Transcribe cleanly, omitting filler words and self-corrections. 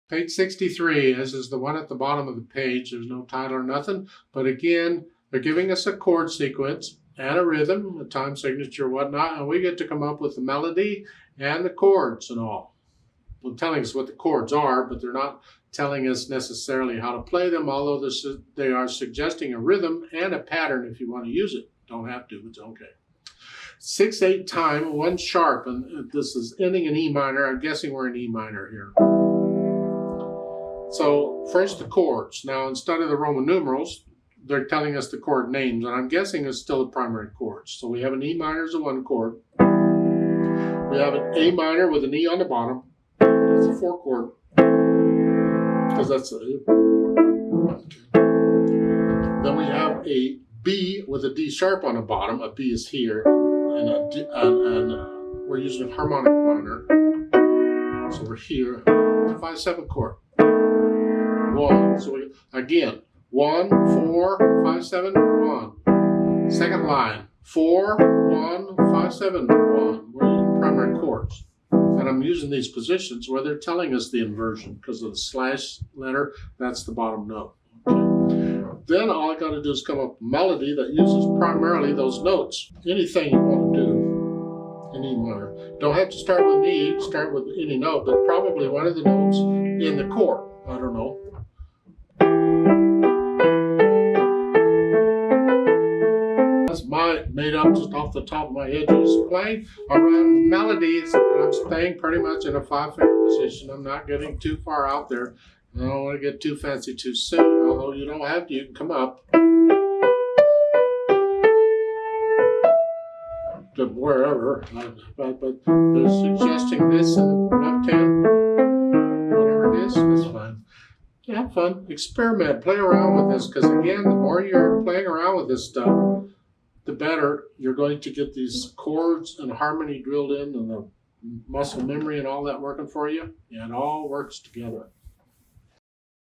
Page 63, this is the one at the bottom of the page. There's no title or nothing. But again, they're giving us a chord sequence and a rhythm, a time signature, whatnot, and we get to come up with the melody and the chords and all. Well, telling us what the chords are, but they're not telling us necessarily how to play them, although they are suggesting a rhythm and a pattern if you want to use it. Don't have to, it's okay. 6/8 time, 1 sharp, and this is ending in E minor. I'm guessing we're in E minor here. So first the chords. Now instead of the Roman numerals, they're telling us the chord names, and I'm guessing it's still the primary chords. So we have an E minor as a 1 chord. We have an A minor with an E on the bottom. That's a 4 chord. Because that's a... Okay. Then we have a B with a D sharp on the bottom. A B is here, and we're using a harmonic minor. So we're here. It's a 5/7 chord. 1. So we, again, 1, 4, 5, 7, 1. Second line, 4, 1, 5, 7, 1. We're using primary chords. And I'm using these positions where they're telling us the inversion because of the slash letter. That's the bottom note. Okay. Then all I got to do is come up with a melody that uses primarily those notes. Anything you want to do in E minor. Don't have to start with an E, start with any note, but probably one of the notes in the chord. I don't know. That's made up just off the top of my head. Just playing around melodies, and I'm staying pretty much in a 5-finger position. I'm not getting too far out there. I don't want to get too fancy too soon, although you don't have to. You can come up to wherever, but they're suggesting this in the left hand, whatever it is, that's fine. Yeah, have fun, experiment, play around with this, because again, the more you're playing around with this stuff, the better you're going to get these chords and harmony drilled in and the muscle memory and all that working for you. Yeah, it all works together.